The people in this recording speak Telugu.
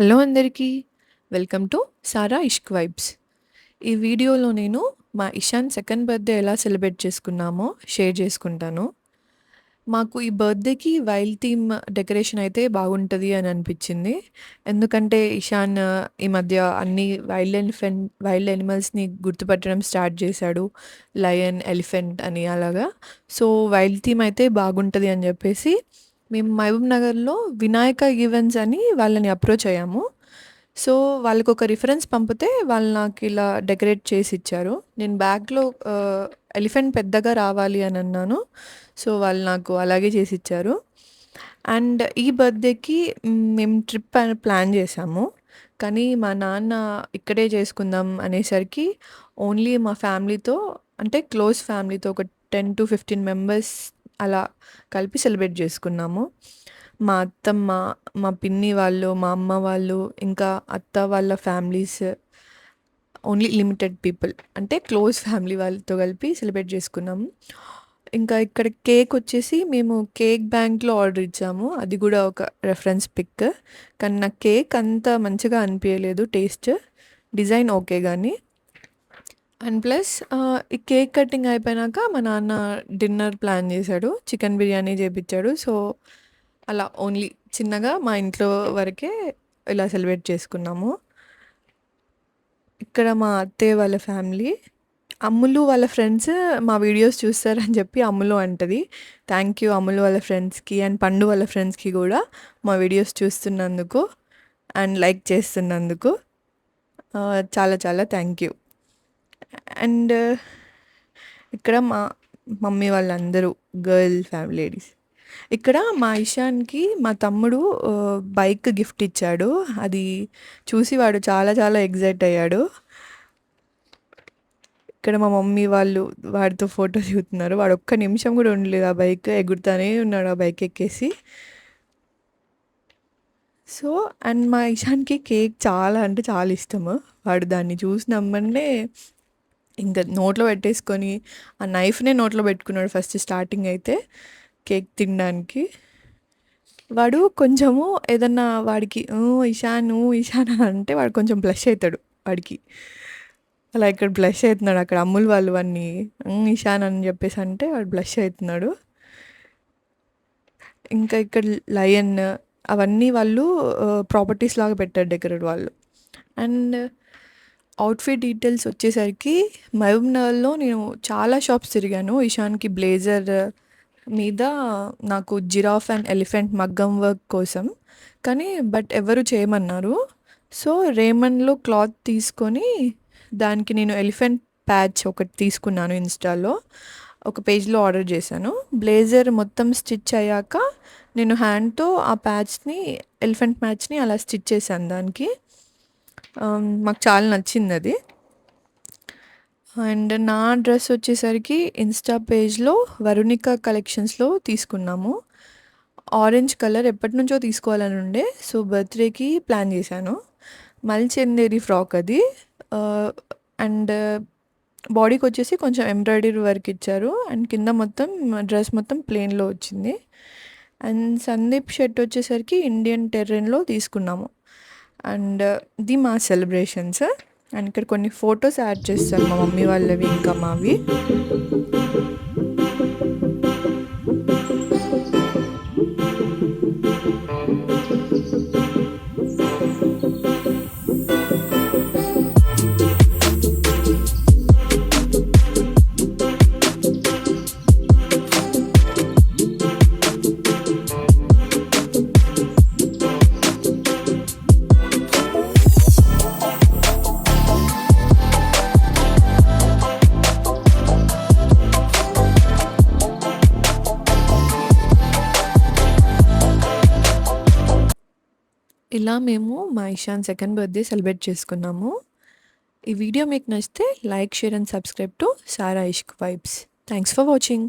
హలో అందరికీ. Welcome to Sara Ishq vibes. ఈ వీడియోలో నేను మా ఇషాన్ సెకండ్ బర్త్‌డే ఎలా సెలబ్రేట్ చేసుకున్నామో షేర్ చేసుకుంటాను. మాకు ఈ బర్త్‌డేకి వైల్డ్ థీమ్ డెకరేషన్ అయితే బాగుంటది అని అనిపించింది. ఎందుకంటే ఇషాన్ ఈ మధ్య అన్ని వైల్డ్ యానిమల్స్‌ని గుర్తుపట్టడం స్టార్ట్ చేశాడు. లయన్, ఎలిఫెంట్ అని అలాగా. సో, వైల్డ్ థీమ్ అయితే బాగుంటది అని చెప్పేసి మేము మహబూబ్ నగర్‌లో వినాయక ఈవెంట్స్ అని వాళ్ళని అప్రోచ్ అయ్యాము. సో, వాళ్ళకొక రిఫరెన్స్ పంపితే వాళ్ళు నాకిలా డెకరేట్ చేసిచ్చారు. నేను బ్యాగ్‌లో ఎలిఫెంట్ పెద్దగా రావాలి అని అన్నాను. సో, వాళ్ళు నాకు అలాగే చేసిచ్చారు. అండ్ ఈ బర్త్‌డేకి మేము ట్రిప్ అని ప్లాన్ చేశాము. కానీ మా నాన్న ఇక్కడే చేసుకుందాం అనేసరికి ఓన్లీ మా ఫ్యామిలీతో, అంటే క్లోజ్ ఫ్యామిలీతో ఒక 10-15 మెంబర్స్ అలా కలిపి సెలబ్రేట్ చేసుకున్నాము. మా అత్తమ్మ, మా పిన్ని వాళ్ళు, మా అమ్మ వాళ్ళు, ఇంకా అత్త వాళ్ళ ఫ్యామిలీస్, ఓన్లీ లిమిటెడ్ పీపుల్ అంటే క్లోజ్ ఫ్యామిలీ వాళ్ళతో కలిపి సెలబ్రేట్ చేసుకున్నాము. ఇంకా ఇక్కడ కేక్ వచ్చేసి మేము కేక్ బ్యాంక్‌లో ఆర్డర్ ఇచ్చాము. అది కూడా ఒక రెఫరెన్స్ పిక్. కానీ నాకు కేక్ అంత మంచిగా అనిపియలేదు టేస్ట్. డిజైన్ ఓకే గానీ. అండ్ ప్లస్ ఈ కేక్ కటింగ్ అయిపోయినాక మా నాన్న డిన్నర్ ప్లాన్ చేశాడు. చికెన్ బిర్యానీ చేపిచ్చాడు. సో, అలా ఓన్లీ చిన్నగా మా ఇంట్లో వరకే ఇలా సెలబ్రేట్ చేసుకున్నాము. ఇక్కడ మా అత్తయ్య వాళ్ళ ఫ్యామిలీ. అమ్ములు వాళ్ళ ఫ్రెండ్స్ మా వీడియోస్ చూస్తారని చెప్పి అమ్ములు అంటది. థ్యాంక్ యూ అమ్ములు వాళ్ళ ఫ్రెండ్స్‌కి అండ్ పండు వాళ్ళ ఫ్రెండ్స్‌కి కూడా మా వీడియోస్ చూస్తున్నందుకు అండ్ లైక్ చేస్తున్నందుకు చాలా చాలా థ్యాంక్ యూ. అండ్ ఇక్కడ మా మమ్మీ వాళ్ళందరూ గర్ల్ ఫ్యామిలీ లేడీస్. ఇక్కడ మా ఇషాన్‌కి మా తమ్ముడు బైక్ గిఫ్ట్ ఇచ్చాడు. అది చూసి వాడు చాలా చాలా ఎక్సైట్ అయ్యాడు. ఇక్కడ మా మమ్మీ వాళ్ళు వాడితో ఫోటో దిగుతున్నారు. వాడు ఒక్క నిమిషం కూడా ఉండలేదు ఆ బైక్ ఎగురుతానే ఉన్నాడు ఆ బైక్ ఎక్కేసి. సో, అండ్ మా ఇషాన్‌కి కేక్ చాలా అంటే చాలా ఇష్టము. వాడు దాన్ని చూసినెమ్మన్నే ఇంక నోట్లో పెట్టేసుకొని ఆ నైఫ్‌నే నోట్లో పెట్టుకున్నాడు ఫస్ట్ స్టార్టింగ్ అయితే కేక్ తినడానికి. వాడు కొంచెము ఏదన్నా వాడికి ఇషాన్ ఇషాన్ అని అంటే వాడు కొంచెం బ్లష్ అయితాడు వాడికి. అలా ఇక్కడ బ్లష్ అయితున్నాడు. అక్కడ అమ్ములు వాళ్ళు వాడిని ఇషాన్ అని చెప్పేసి అంటే వాడు బ్లష్ అయితున్నాడు. ఇంకా ఇక్కడ లయన్ అవన్నీ వాళ్ళు ప్రాపర్టీస్ లాగా పెట్టారు డెకరేట్ వాళ్ళు. అండ్ అవుట్‌ఫిట్ డీటెయిల్స్ వచ్చేసరికి మహబూబ్ నగర్‌లో నేను చాలా షాప్స్ తిరిగాను. ఇషాన్‌కి బ్లేజర్ మీద నాకు జిరాఫ్ అండ్ ఎలిఫెంట్ మగ్గం వర్క్ కోసం. కానీ ఎవరు చేయమన్నారు. సో, రేమండ్‌లో క్లాత్ తీసుకొని దానికి నేను ఎలిఫెంట్ ప్యాచ్ ఒకటి తీసుకున్నాను ఇన్‌స్టాలో. ఒక పేజ్‌లో ఆర్డర్ చేశాను. బ్లేజర్ మొత్తం స్టిచ్ అయ్యాక నేను హ్యాండ్‌తో ఆ ప్యాచ్‌ని ఎలిఫెంట్ ప్యాచ్‌ని అలా స్టిచ్ చేశాను దానికి. మాకు చాలా నచ్చిందది. అండ్ నా డ్రెస్ వచ్చేసరికి ఇన్‌స్టా పేజ్‌లో వరుణిక కలెక్షన్స్‌లో తీసుకున్నాము. ఆరెంజ్ కలర్ ఎప్పటినుంచో తీసుకోవాలని ఉండే. సో, బర్త్‌డేకి ప్లాన్ చేశాను. మల్చందేరి ఫ్రాక్ అది. అండ్ బాడీకొచ్చేసి కొంచెం ఎంబ్రాయిడరీ వర్క్ ఇచ్చారు. అండ్ కింద మొత్తం డ్రెస్ మొత్తం ప్లెయిన్‌లో వచ్చింది. అండ్ సందీప్ షర్ట్ వచ్చేసరికి ఇండియన్ టెర్రెన్‌లో తీసుకున్నాము. అండ్ ఇది మా సెలబ్రేషన్స్. అండ్ ఇక్కడ కొన్ని ఫొటోస్ యాడ్ చేస్తాను మా మమ్మీ వాళ్ళవి ఇంకా మావి. ఇలా మేము మా ఇషాన్ సెకండ్ బర్త్‌డే సెలబ్రేట్ చేసుకున్నాము. ఈ వీడియో మీకు నచ్చితే like, share and subscribe to Sara Ishq vibes. Thanks for watching.